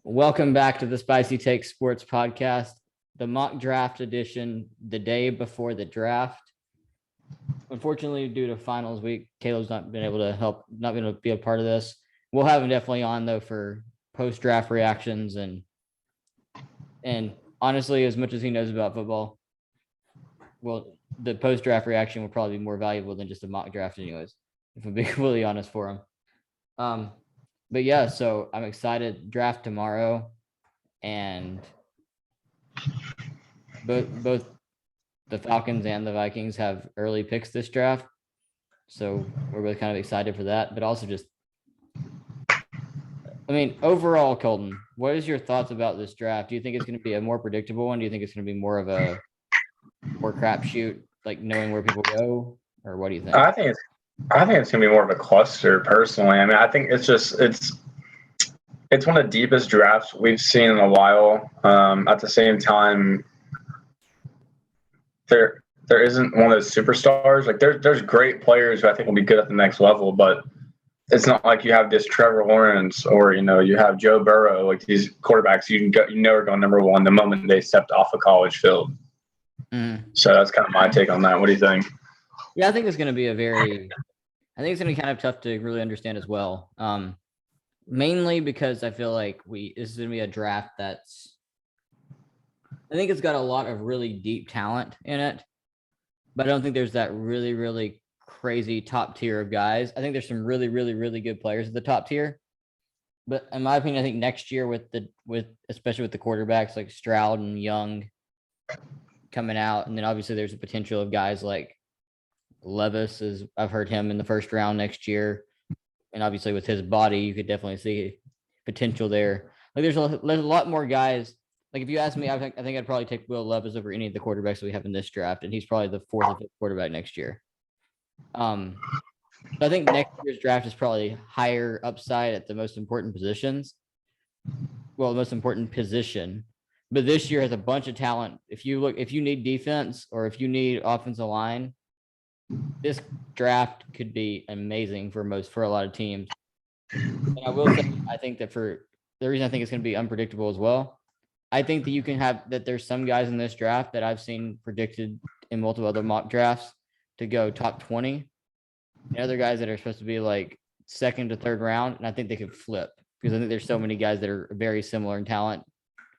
Welcome back to the Spicy Take Sports Podcast, the mock draft edition, the day before the draft. Unfortunately, due to finals week, Caleb's not been able to be a part of this. We'll have him definitely on though for post-draft reactions and honestly, as much as he knows about football, well, the post-draft reaction will probably be more valuable than just a mock draft, anyways. If I'm being completely honest for him. But yeah, so I'm excited. Draft tomorrow, and both the Falcons and the Vikings have early picks this draft, so we're both kind of excited for that. But also overall, Colton, what is your thoughts about this draft? Do you think it's going to be a more predictable one? Do you think it's going to be more of a crapshoot, like knowing where people go, or what do you think? I think it's going to be more of a cluster, personally. I mean, I think it's one of the deepest drafts we've seen in a while. At the same time, there isn't one of those superstars. Like there's great players who I think will be good at the next level, but it's not like you have this Trevor Lawrence or you have Joe Burrow, like these quarterbacks you know are going number one the moment they stepped off a college field. So that's kind of my take on that. What do you think? Yeah, I think it's going to be it's going to be kind of tough to really understand as well. Mainly because I feel like this is going to be a draft I think it's got a lot of really deep talent in it, but I don't think there's that really, really crazy top tier of guys. I think there's some really, really, really good players at the top tier. But in my opinion, I think next year especially with the quarterbacks like Stroud and Young coming out, and then obviously there's a potential of guys like Levis, I've heard him in the first round next year. And obviously with his body, you could definitely see potential there. Like there's a lot more guys. Like if you ask me, I think I'd probably take Will Levis over any of the quarterbacks that we have in this draft, and he's probably the fourth or fifth quarterback next year. So I think next year's draft is probably higher upside at the most important positions. Well, the most important position. But this year has a bunch of talent. If you need defense or if you need offensive line, this draft could be amazing for a lot of teams. And I will say, I think that for the reason I think it's going to be unpredictable as well, I think that there's some guys in this draft that I've seen predicted in multiple other mock drafts to go top 20, and other guys that are supposed to be like second to third round, and I think they could flip because I think there's so many guys that are very similar in talent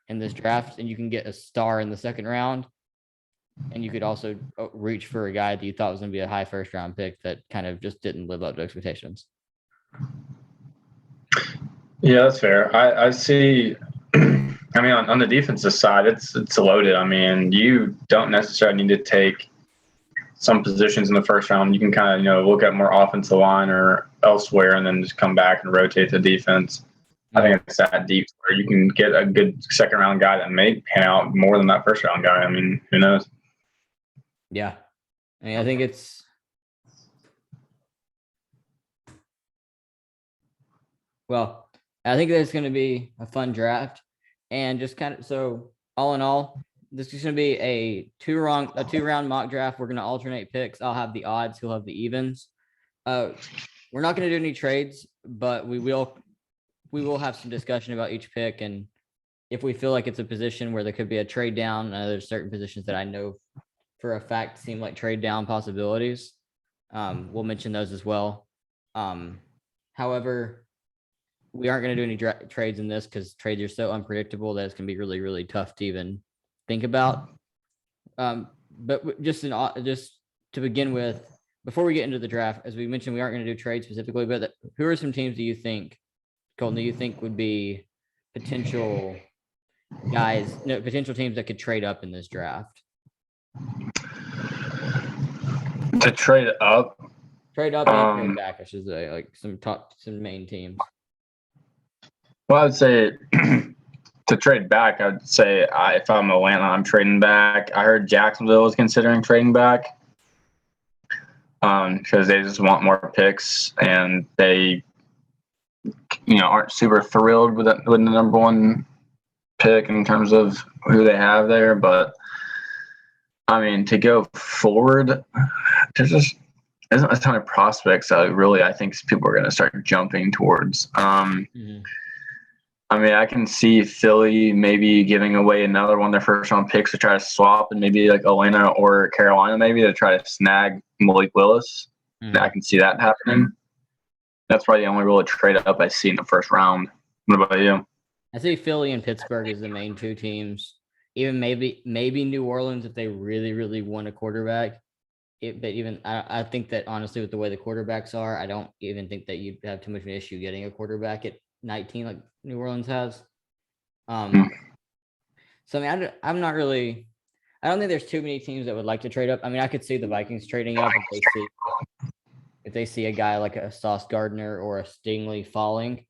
in this draft, and you can get a star in the second round. And you could also reach for a guy that you thought was going to be a high first round pick that kind of just didn't live up to expectations. Yeah, that's fair. I see. I mean, on the defensive side, it's loaded. I mean, you don't necessarily need to take some positions in the first round. You can kind of look at more offensive line or elsewhere, and then just come back and rotate the defense. I think it's that deep where you can get a good second round guy that may pan out more than that first round guy. I mean, who knows? Yeah. I mean, I think it's I think that's going to be a fun draft, and just kind of, so all in all, this is going to be a two-round mock draft. We're going to alternate picks. I'll have the odds. He'll have the evens. We're not going to do any trades, but we will have some discussion about each pick, and if we feel like it's a position where there could be a trade down, there's certain positions that I know for a fact seem like trade down possibilities. We'll mention those as well. However, we aren't going to do any trades in this because trades are so unpredictable that it's going to be really, really tough to even think about. But just to begin with, before we get into the draft, as we mentioned, we aren't going to do trades specifically, but who are some teams do you think, Colton, would be potential teams that could trade up in this draft? To trade up and trade back, I should say, like some main teams. Well, I would say to trade back, I would say if I'm Atlanta, I'm trading back. I heard Jacksonville was considering trading back because they just want more picks, and they aren't super thrilled with the number one pick in terms of who they have there. But I mean, to go forward, there's just isn't a ton of prospects that really I think people are going to start jumping towards. I mean, I can see Philly maybe giving away another one of their first round picks to try to swap, and maybe like Atlanta or Carolina maybe to try to snag Malik Willis. I can see that happening. That's probably the only real trade up I see in the first round. What about you? I see Philly and Pittsburgh as the main two teams. Even maybe New Orleans if they really, really want a quarterback. But even I think that honestly, with the way the quarterbacks are, I don't even think that you'd have too much of an issue getting a quarterback at 19 like New Orleans has. So I mean, I'm not really. I don't think there's too many teams that would like to trade up. I mean, I could see the Vikings trading up if they see a guy like a Sauce Gardner or a Stingley falling.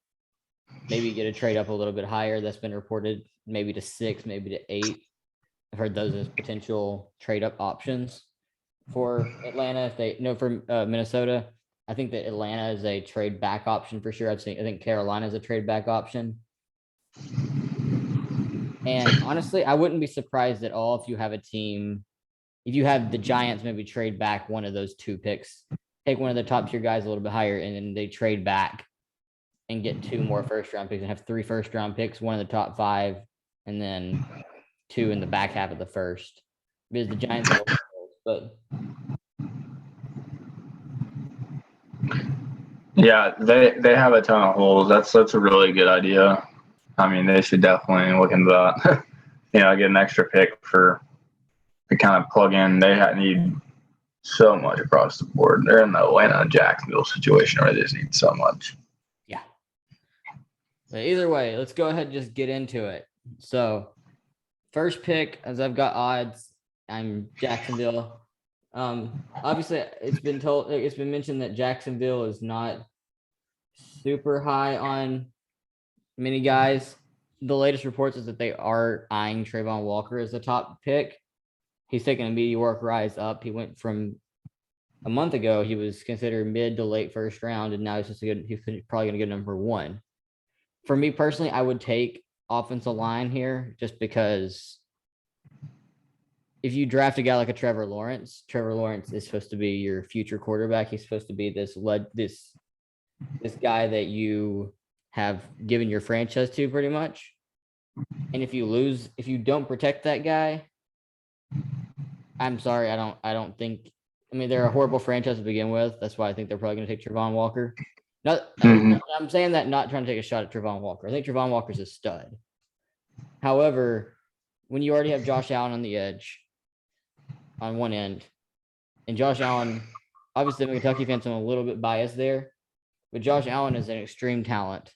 Maybe get a trade up a little bit higher. That's been reported, maybe to 6, maybe to 8. I've heard those as potential trade up options for Atlanta. If they for Minnesota, I think that Atlanta is a trade back option for sure. I think Carolina is a trade back option. And honestly, I wouldn't be surprised at all if you have a team, if you have the Giants maybe trade back one of those 2 picks, take one of the top tier guys a little bit higher, and then they trade back and get 2 more first round picks and have 3 first round picks, one in the top 5, and then 2 in the back half of the first. Because the Giants have but yeah, they have a ton of holes. That's a really good idea. I mean, they should definitely look into that. Get an extra pick to kind of plug in. They need so much across the board. They're in the Atlanta and Jacksonville situation where they just need so much. Yeah. But either way, let's go ahead and just get into it. So, first pick, as I've got odds, I'm Jacksonville. Obviously, it's been mentioned that Jacksonville is not super high on many guys. The latest reports is that they are eyeing Trayvon Walker as the top pick. He's taken a meteoric rise up. He went from a month ago, he was considered mid to late first round, and now he's probably going to get number 1. For me personally, I would take offensive line here just because if you draft a guy like a Trevor Lawrence is supposed to be your future quarterback. He's supposed to be this guy that you have given your franchise to pretty much. And if you don't protect that guy, I'm sorry, I don't think. I mean, they're a horrible franchise to begin with. That's why I think they're probably going to take Trayvon Walker. I'm saying that not trying to take a shot at Trayvon Walker. I think Trayvon Walker's a stud. However, when you already have Josh Allen on the edge on one end, and Josh Allen, obviously I'm a Kentucky fan, so I'm a little bit biased there, but Josh Allen is an extreme talent.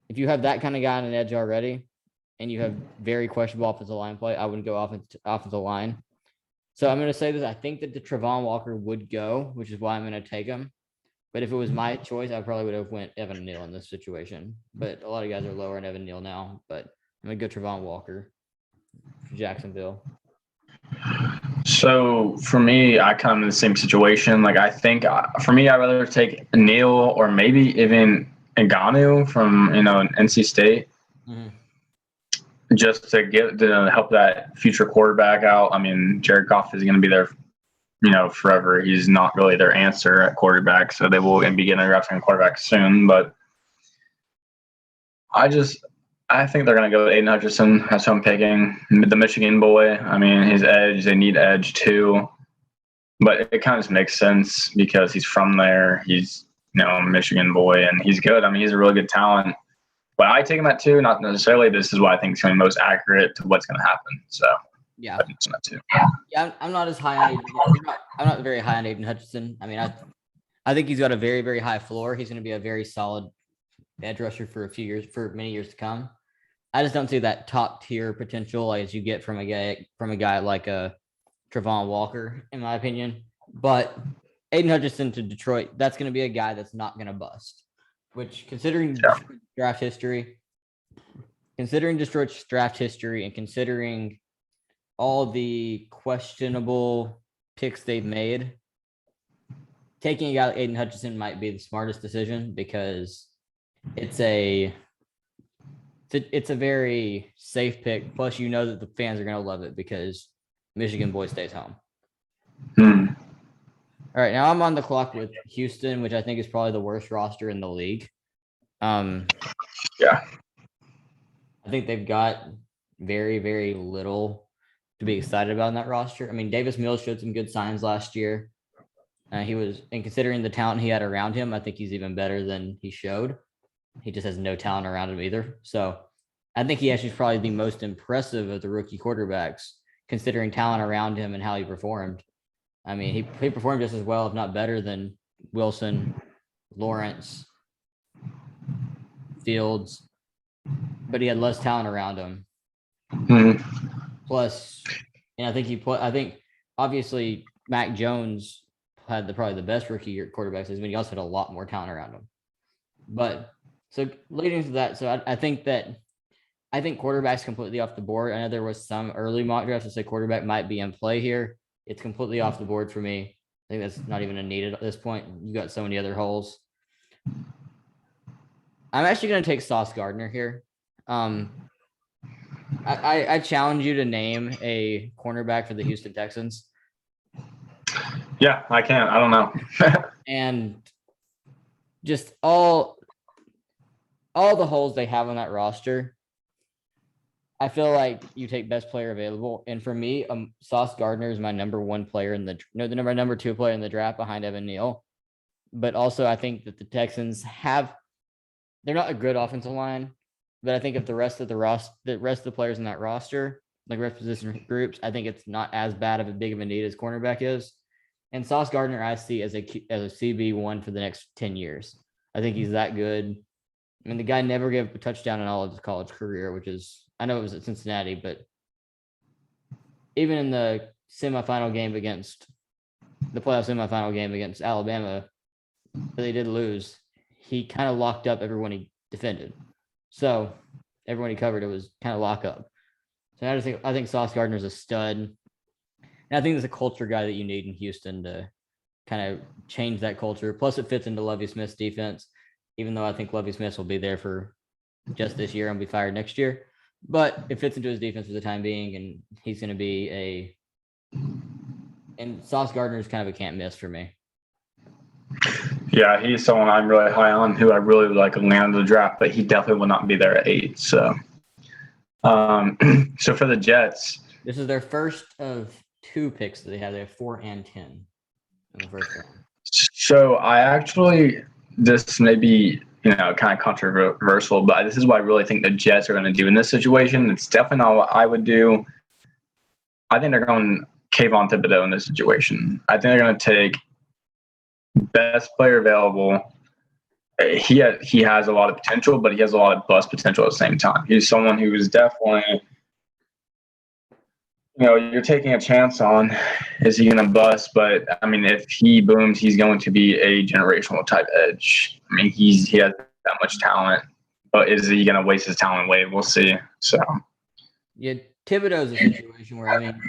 If you have that kind of guy on an edge already, and you have very questionable offensive line play, I wouldn't go offensive line. So I'm going to say this. I think that the Trayvon Walker would go, which is why I'm going to take him. But if it was my choice, I probably would have went Evan Neal in this situation. But a lot of guys are lower in Evan Neal now. But I'm going to go Trayvon Walker for Jacksonville. So for me, I kind of in the same situation. Like I think for me, I'd rather take Neal or maybe even Ngannou from NC State. Mm-hmm. Just to help that future quarterback out. I mean, Jared Goff is going to be there, forever. He's not really their answer at quarterback, so they will be getting a drafting quarterback soon. But I think they're going to go with Aiden Hutchinson. That's who I'm picking. The Michigan boy. I mean, his edge. They need edge too, but it kind of just makes sense because he's from there. He's a Michigan boy, and he's good. I mean, he's a really good talent. But I take him at 2, not necessarily. This is what I think is going to be most accurate to what's going to happen. So yeah, I think it's at 2. Yeah, I'm not as high on. I'm not very high on Aiden Hutchinson. I mean, I think he's got a very, very high floor. He's going to be a very solid edge rusher for many years to come. I just don't see that top tier potential as you get from a guy like a Trayvon Walker, in my opinion. But Aiden Hutchinson to Detroit, that's going to be a guy that's not going to bust. Which, considering Detroit's draft history, and considering all the questionable picks they've made, taking a guy like Aiden Hutchinson might be the smartest decision because it's a very safe pick. Plus, that the fans are going to love it because Michigan boy stays home. All right, now I'm on the clock with Houston, which I think is probably the worst roster in the league. Yeah. I think they've got very, very little to be excited about in that roster. I mean, Davis Mills showed some good signs last year. He was, and considering the talent he had around him, I think he's even better than he showed. He just has no talent around him either. So I think he actually is probably the most impressive of the rookie quarterbacks, considering talent around him and how he performed. I mean, he performed just as well, if not better, than Wilson, Lawrence, Fields, but he had less talent around him. Mm-hmm. Plus, and I think obviously Mac Jones had probably the best rookie year quarterback season, but he also had a lot more talent around him. But so leading to that, so I think quarterback's completely off the board. I know there was some early mock drafts that say quarterback might be in play here. It's completely off the board for me. I think that's not even a need at this point. You got so many other holes. I'm actually going to take Sauce Gardner here. I challenge you to name a cornerback for the Houston Texans. Yeah, I can. I don't know. And just all the holes they have on that roster, I feel like you take best player available. And for me, Sauce Gardner is my number one player number two player in the draft behind Evan Neal. But also, I think that the Texans they're not a good offensive line, but I think if the rest of the players in that roster, like rest position groups, I think it's not as bad of a big of a need as cornerback is. And Sauce Gardner, I see as a CB1 for the next 10 years. I think he's that good. I mean, the guy never gave up a touchdown in all of his college career, which is, I know it was at Cincinnati, but even in the playoff semifinal game against Alabama, they did lose. He kind of locked up everyone he defended. So everyone he covered, it was kind of lock up. So I think Sauce Gardner's a stud. And I think there's a culture guy that you need in Houston to kind of change that culture. Plus, it fits into Lovie Smith's defense, even though I think Lovie Smith will be there for just this year and be fired next year. But it fits into his defense for the time being, and he's going to be and Sauce Gardner is kind of a can't miss for me. Yeah, he's someone I'm really high on, who I really would like to land in the draft, but he definitely will not be there at 8. So, so for the Jets, this is their first of 2 picks that they have. They have 4 and 10 in the first round. So this may be, kind of controversial, but this is what I really think the Jets are going to do in this situation. It's definitely not what I would do. I think they're going Kayvon Thibodeau in this situation. I think they're going to take best player available. He has a lot of potential, but he has a lot of bust potential at the same time. He's someone who is definitely, you're taking a chance on, is he going to bust? But I mean, if he booms, he's going to be a generational type edge. I mean, he has that much talent, but is he going to waste his talent away? We'll see. So, yeah, Thibodeau's a situation where, I mean,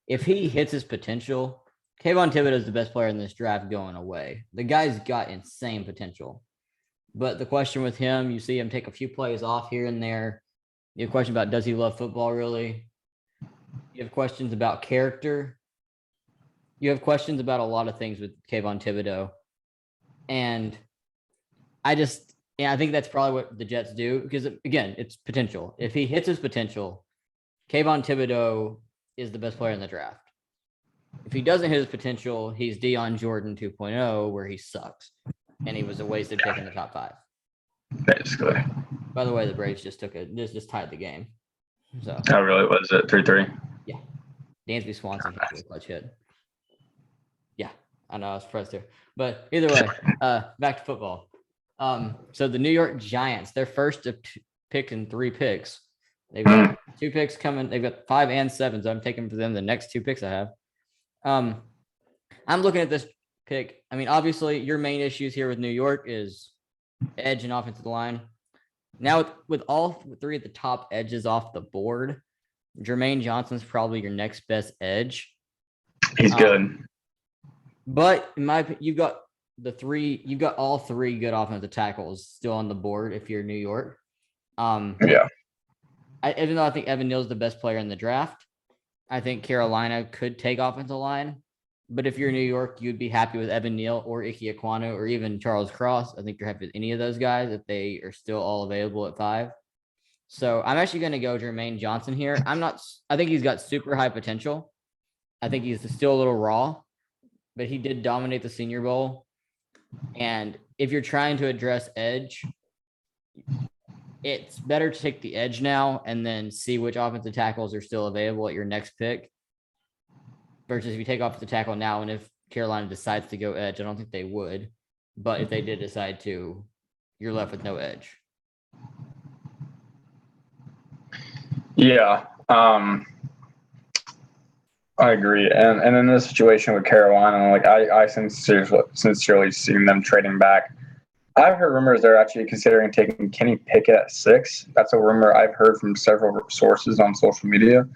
if he hits his potential, Kayvon Thibodeau is the best player in this draft going away. The guy's got insane potential. But the question with him, you see him take a few plays off here and there. You have a question about, does he love football really? You have questions about character. You have questions about a lot of things with Kayvon Thibodeau. And I think that's probably what the Jets do, because, again, it's potential. If he hits his potential, Kayvon Thibodeau is the best player in the draft. If he doesn't hit his potential, he's Deion Jordan 2.0, where he sucks. And he was a wasted pick in the top 5. Basically. By the way, the Braves just tied the game. So How really was it? 3-3? Yeah. Dansby Swanson hit a clutch hit. Yeah, I know, I was surprised too. But either way, back to football. So the New York Giants, they're first to pick in 3 picks. They've got 2 picks coming. They've got 5 and 7, so I'm taking for them the next 2 picks I have. I'm looking at this pick. I mean, obviously, your main issues here with New York is edge and offensive line. Now, with all 3 at the top edges off the board, Jermaine Johnson's probably your next best edge. He's good. But in my opinion, you've got all 3 good offensive tackles still on the board if you're New York. Yeah. Even though I think Evan Neal's the best player in the draft, I think Carolina could take offensive line. But if you're in New York, you'd be happy with Evan Neal or Ike Ekwonu or even Charles Cross. I think you're happy with any of those guys if they are still all available at 5. So I'm actually going to go Jermaine Johnson here. I think he's got super high potential. I think he's still a little raw, but he did dominate the Senior Bowl. And if you're trying to address edge, it's better to take the edge now and then see which offensive tackles are still available at your next pick versus if you take off the tackle now. And if Carolina decides to go edge, I don't think they would, but if they did decide to, you're left with no edge. Yeah, I agree. And in this situation with Carolina, like I sincerely seen them trading back. I've heard rumors they're actually considering taking Kenny Pickett at 6. That's a rumor I've heard from several sources on social media.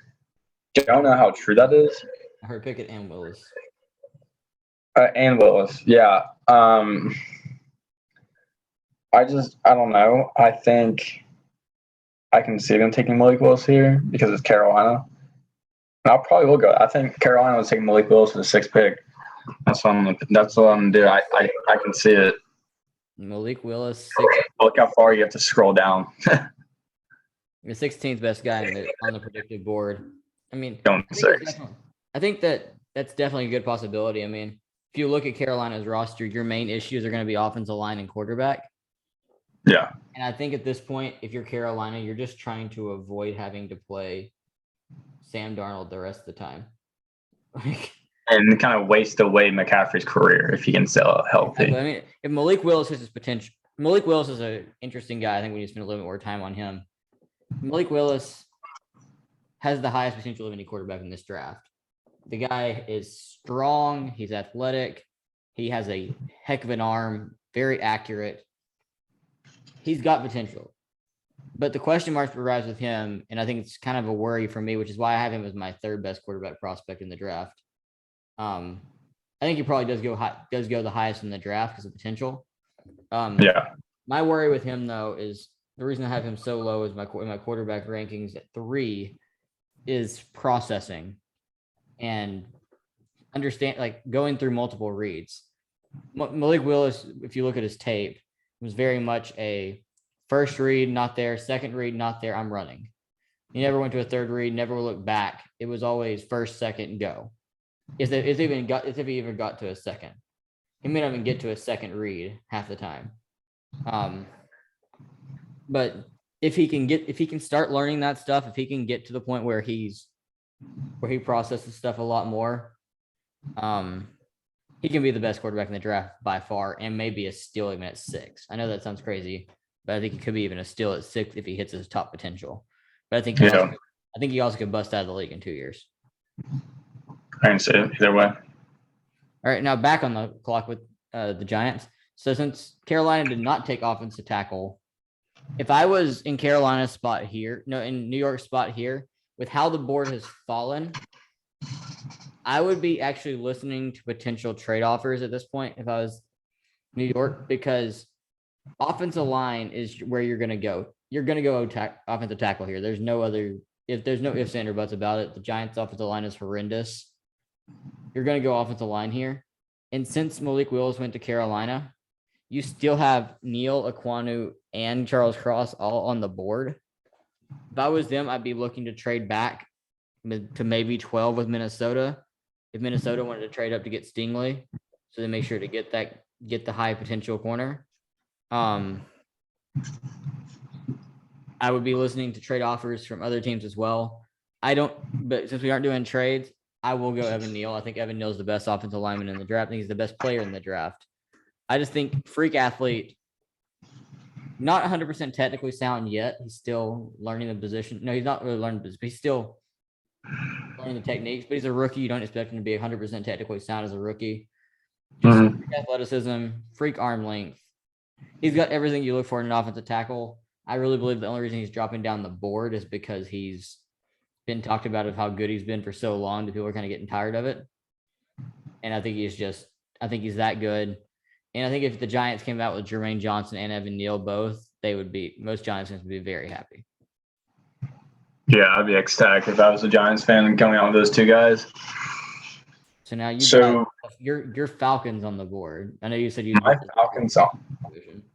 Don't know how true that is. I heard Pickett and Willis. And Willis, yeah. I don't know. I think I can see them taking Malik Willis here because it's Carolina. And I probably will go. I think Carolina was taking Malik Willis with the 6th pick. That's what I'm gonna do. I can see it. Malik Willis, Look how far you have to scroll down. the 16th best guy on the predictive board. I mean, I think that's definitely a good possibility. I mean, if you look at Carolina's roster, your main issues are going to be offensive line and quarterback. Yeah. And I think at this point, if you're Carolina, you're just trying to avoid having to play Sam Darnold the rest of the time. And kind of waste away McCaffrey's career if he can sell healthy. I mean, if Malik Willis has his potential, Malik Willis is an interesting guy. I think we need to spend a little bit more time on him. Malik Willis has the highest potential of any quarterback in this draft. The guy is strong. He's athletic. He has a heck of an arm, very accurate. He's got potential. But the question mark arrives with him, and I think it's kind of a worry for me, which is why I have him as my 3rd best quarterback prospect in the draft. I think he probably does go the highest in the draft because of potential. Yeah. My worry with him though is the reason I have him so low is my quarterback rankings at 3 is processing and understand, like going through multiple reads. Malik Willis, if you look at his tape, was very much a first read, not there, second read, not there, I'm running. He never went to a 3rd read, never looked back. It was always first, second, go. If he even got to a second. He may not even get to a second read half the time. But if he can start learning that stuff, if he can get to the point where he processes stuff a lot more, he can be the best quarterback in the draft by far, and maybe a steal even at 6. I know that sounds crazy, but I think he could be even a steal at 6 if he hits his top potential. But I think he also could bust out of the league in 2 years. I can see it either way. All right, now back on the clock with the Giants. So since Carolina did not take offensive tackle, if I was in Carolina's spot here, in New York's spot here, with how the board has fallen, I would be actually listening to potential trade offers at this point if I was New York, because offensive line is where you're going to go. You're going to go offensive tackle here. There's no ifs, and or buts about it. The Giants' offensive line is horrendous. You're going to go offensive line here. And since Malik Willis went to Carolina, you still have Neal, Ekwonu, and Charles Cross all on the board. If I was them, I'd be looking to trade back to maybe 12 with Minnesota. If Minnesota wanted to trade up to get Stingley, so they make sure to get the high potential corner. I would be listening to trade offers from other teams as well. But since we aren't doing trades, I will go Evan Neal. I think Evan Neal is the best offensive lineman in the draft. I think he's the best player in the draft. I just think freak athlete, not 100% technically sound yet. He's still learning the position. No, he's not really learning the position, but he's still learning the techniques. But he's a rookie. You don't expect him to be 100% technically sound as a rookie. Just freak athleticism, freak arm length. He's got everything you look for in an offensive tackle. I really believe the only reason he's dropping down the board is because he's been talked about of how good he's been for so long that people are kind of getting tired of it. And I think he's that good. And I think if the Giants came out with Jermaine Johnson and Evan Neal both, most Giants fans would be very happy. Yeah, I'd be ecstatic if I was a Giants fan and coming out with those 2 guys. So now you So got your Falcons on the board. I know you said you my Falcons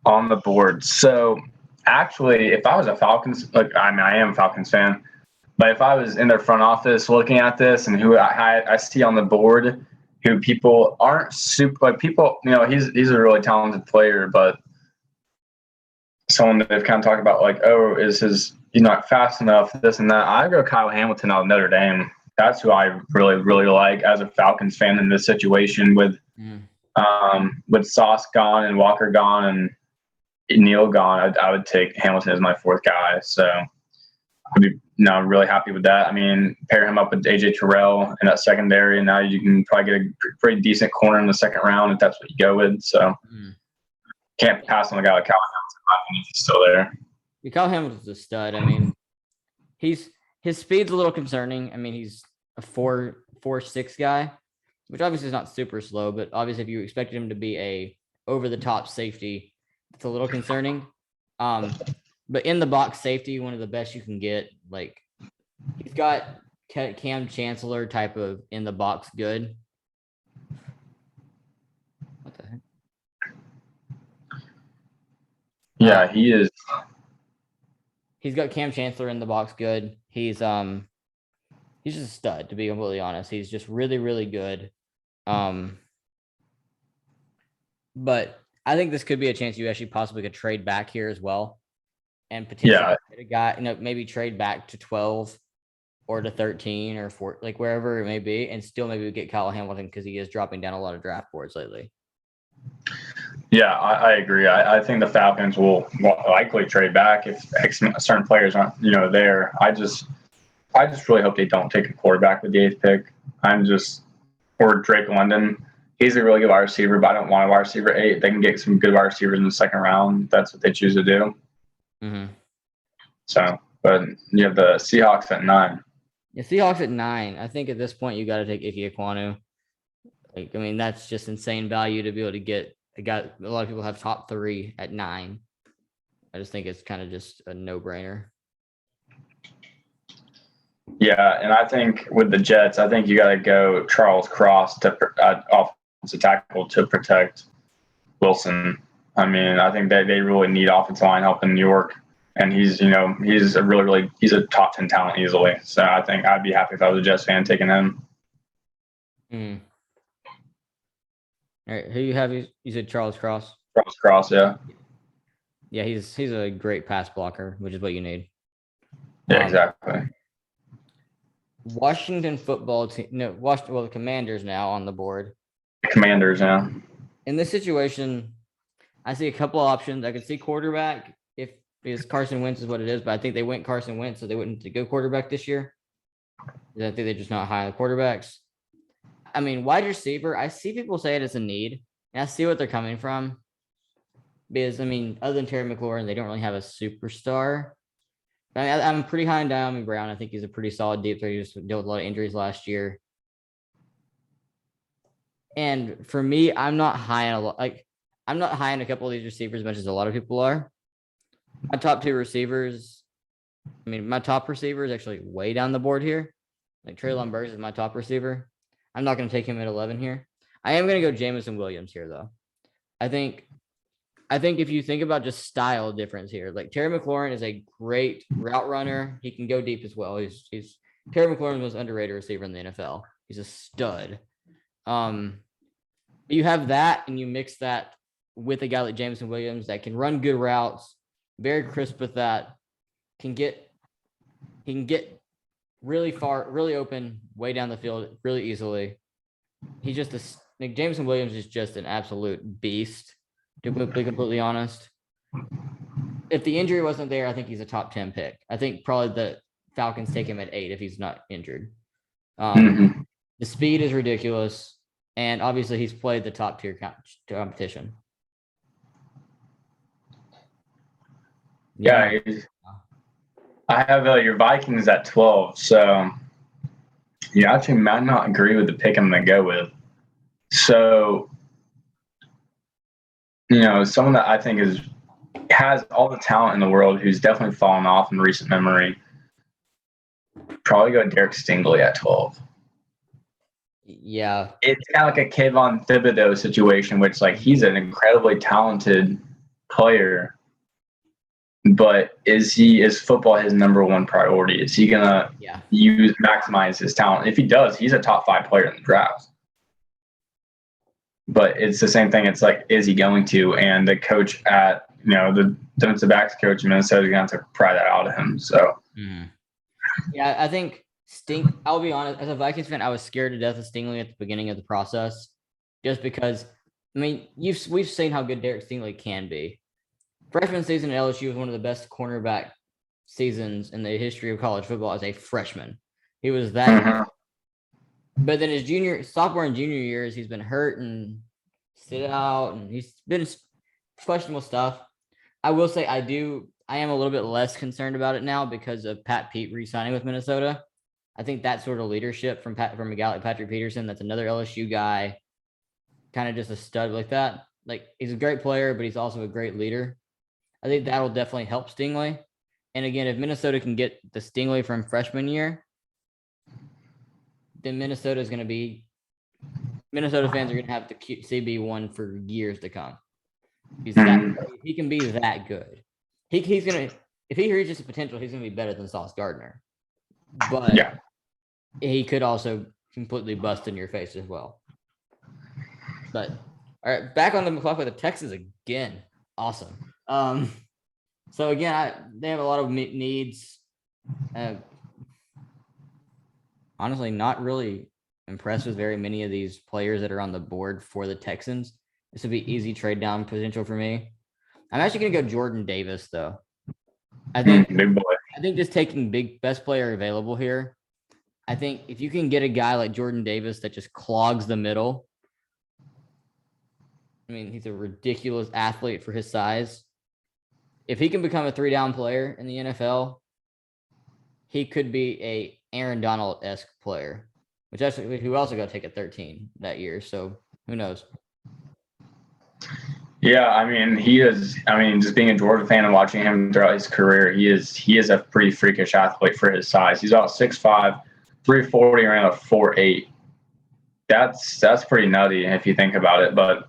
on the board. So actually, if I was a Falcons, I am a Falcons fan, but if I was in their front office looking at this and who I see on the board, who people aren't super people, he's a really talented player, but someone that they've kind of talked about he's not fast enough, this and that. I go Kyle Hamilton out of Notre Dame. That's who I really, really like as a Falcons fan in this situation with Sauce gone and Walker gone and Neal gone. I would take Hamilton as my fourth guy. So I'd be really happy with that. I mean, pair him up with AJ Terrell in that secondary, and now you can probably get a pretty decent corner in the second round if that's what you go with. So can't pass on a guy like Kyle Hamilton if he's still there. Kyle Hamilton's a stud. I mean, his speed's a little concerning. I mean, he's a 4.6 guy, which obviously is not super slow, but obviously if you expected him to be a over-the-top safety, it's a little concerning. But in the box safety, one of the best you can get. Like, he's got Cam Chancellor type of in the box good. What the heck? Yeah, he is. He's got Cam Chancellor in the box good. He's just a stud, to be completely honest. He's just really, really good. But I think this could be a chance you actually possibly could trade back here as well. And potentially get a guy, maybe trade back to 12 or to 13 or 4, like wherever it may be, and still maybe get Kyle Hamilton because he is dropping down a lot of draft boards lately. Yeah, I agree. I think the Falcons will likely trade back if certain players aren't, there. I just really hope they don't take a quarterback with the 8th pick. Or Drake London. He's a really good wide receiver, but I don't want a wide receiver 8. They can get some good wide receivers in the second round. That's what they choose to do. Mm-hmm. So, but you have the Seahawks at 9. Yeah, Seahawks at 9. I think at this point you got to take Ike Ekwonu. That's just insane value to be able to get a guy. A lot of people have top 3 at 9. I just think it's kind of just a no-brainer. Yeah, and I think with the Jets, I think you got to go Charles Cross to offensive tackle to protect Wilson. I think they really need offensive line help in New York, and he's a top 10 talent easily. So I think I'd be happy if I was a Jets fan taking him. All right, who you have? You said Charles Cross. Charles Cross, yeah. Yeah, he's a great pass blocker, which is what you need. Yeah, exactly. Washington football team. No, the Commanders now on the board. Commanders, yeah. In this situation, I see a couple of options. I could see quarterback because Carson Wentz is what it is, but I think they went Carson Wentz, so they wouldn't go quarterback this year. I think they're just not high on quarterbacks. Wide receiver, I see people say it as a need, and I see what they're coming from. Because, other than Terry McLaurin, they don't really have a superstar. I'm pretty high on Diamond Brown. I think he's a pretty solid deep threat. He just dealt with a lot of injuries last year. And for me, I'm not high on I'm not high on a couple of these receivers as much as a lot of people are. My top 2 receivers, my top receiver is actually way down the board here. Like Treylon Burks is my top receiver. I'm not going to take him at 11 here. I am going to go Jameson Williams here, though. I think if you think about just style difference here, like Terry McLaurin is a great route runner. He can go deep as well. He's Terry McLaurin's most underrated receiver in the NFL. He's a stud. You have that, and you mix that with a guy like Jameson Williams that can run good routes, very crisp with that, he can get really far, really open, way down the field really easily. He's just Jameson Williams is just an absolute beast, to be completely honest. If the injury wasn't there, I think he's a top 10 pick. I think probably the Falcons take him at 8 if he's not injured. The speed is ridiculous, and obviously he's played the top tier competition. Yeah, I have your Vikings at 12, so you actually might not agree with the pick I'm going to go with. So, someone that I think has all the talent in the world, who's definitely fallen off in recent memory, probably go Derek Stingley at 12. Yeah. It's kind of like a Kayvon Thibodeau situation, which like he's an incredibly talented player, but is football his number one priority? Is he gonna Yeah. maximize his talent? If he does, he's a top 5 player in the draft. But it's the same thing. It's like, is he going to? And the coach at the defensive backs coach in Minnesota is going to have to pry that out of him. So Yeah, I think I'll be honest, as a Vikings fan, I was scared to death of Stingley at the beginning of the process, just because. I mean, we've seen how good Derek Stingley can be. Freshman season at LSU was one of the best cornerback seasons in the history of college football as a freshman. He was that good. But then his sophomore and junior years, he's been hurt and sit out, and he's been questionable stuff. I will say I am a little bit less concerned about it now because of Pat Pete re-signing with Minnesota. I think that sort of leadership from a guy like Patrick Peterson, that's another LSU guy, kind of just a stud like that. Like, he's a great player, but he's also a great leader. I think that'll definitely help Stingley. And again, if Minnesota can get the Stingley from freshman year, then Minnesota fans are going to have the CB1 for years to come. He can be that good. He's going to, if he reaches his potential, he's going to be better than Sauce Gardner. But he could also completely bust in your face as well. But all right, back on the clock with the Texans again. Awesome. So again, they have a lot of needs. Honestly, not really impressed with very many of these players that are on the board for the Texans. This would be easy trade down potential for me. I'm actually going to go Jordan Davis, though. I think just taking best player available here. I think if you can get a guy like Jordan Davis that just clogs the middle. I mean, he's a ridiculous athlete for his size. If he can become a 3-down player in the NFL, he could be a Aaron Donald-esque player, who also got to take a 13 that year. So who knows? Yeah, I mean, he is. I mean, just being a Georgia fan and watching him throughout his career, he is a pretty freakish athlete for his size. He's about 6'5", 340, around a 4'8". That's pretty nutty if you think about it. But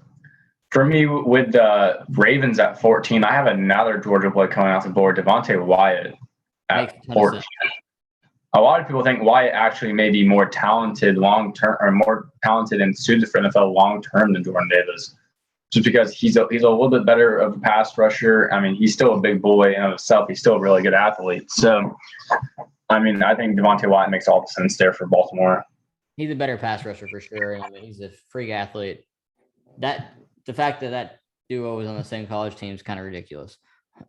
for me, with the Ravens at 14, I have another Georgia boy coming off the board, Devontae Wyatt at 14. A lot of people think Wyatt actually may be more talented long-term, or more talented and suited for NFL long-term than Jordan Davis, just because he's a little bit better of a pass rusher. I mean, he's still a big boy in of himself. He's still a really good athlete. So, I mean, I think Devontae Wyatt makes all the sense there for Baltimore. He's a better pass rusher for sure. I mean, he's a freak athlete. The fact that duo was on the same college team is kind of ridiculous.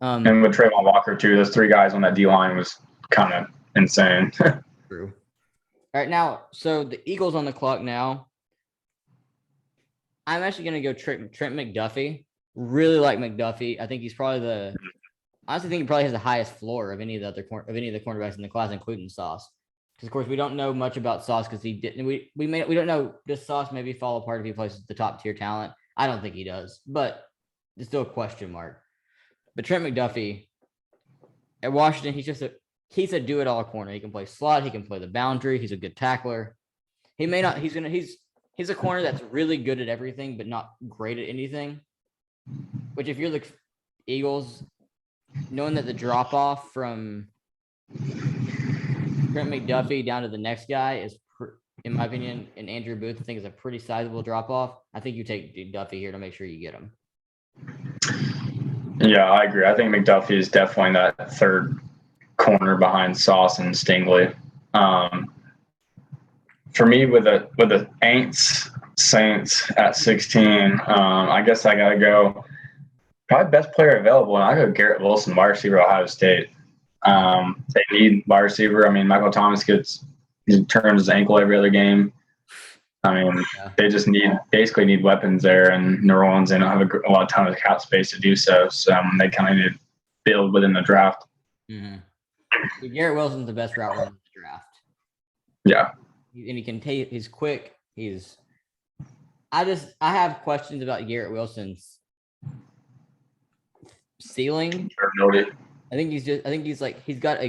And with Trayvon Walker too, those 3 guys on that D-line was kind of insane. True. All right, now, so the Eagles on the clock now. I'm actually going to go Trent McDuffie. Really like McDuffie. I think he's probably honestly think he probably has the highest floor of any of the cornerbacks in the class, including Sauce. Because of course we don't know much about Sauce because he didn't. We don't know, does Sauce maybe fall apart if he plays the top tier talent? I don't think he does, but it's still a question mark. But Trent McDuffie at Washington, he's a do-it-all corner. He can play slot. He can play the boundary. He's a good tackler. He may not. He's a corner that's really good at everything, but not great at anything. Which, if you're the Eagles, knowing that the drop-off from Trent McDuffie down to the next guy is, in my opinion, and Andrew Booth, I think is a pretty sizable drop-off. I think you take Duffy here to make sure you get him. Yeah, I agree. I think McDuffie is definitely that third corner behind Sauce and Stingley. For me, with the Saints at 16, I guess I got to go probably best player available, and I go Garrett Wilson, wide receiver, Ohio State. They need wide receiver. I mean, Michael Thomas he turns his ankle every other game. I mean, they just basically need weapons there, and New Orleans, they don't have a lot of time of cap space to do so. So they kind of need to build within the draft. Mm-hmm. Garrett Wilson's the best route runner in the draft. Yeah. And he can take. He's quick. I have questions about Garrett Wilson's ceiling. I think he's got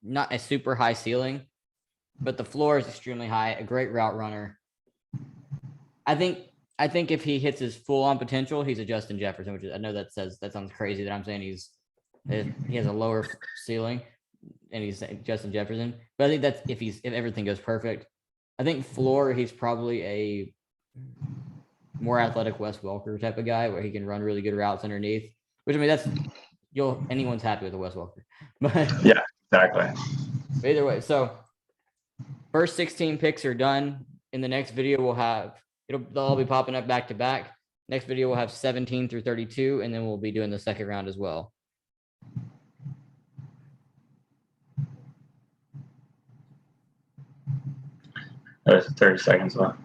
not a super high ceiling, but the floor is extremely high. A great route runner. I think if he hits his full on potential, he's a Justin Jefferson, which is, I know that sounds crazy that I'm saying he has a lower ceiling and he's Justin Jefferson, but I think that's if everything goes perfect. I think floor, he's probably a more athletic Wes Welker type of guy where he can run really good routes underneath, which I mean, that's anyone's happy with a Wes Welker, but Yeah, exactly. Either way, so first 16 picks are done. In the next video, they'll all be popping up back to back. Next video, we'll have 17 through 32, and then we'll be doing the second round as well. There's 30 seconds left.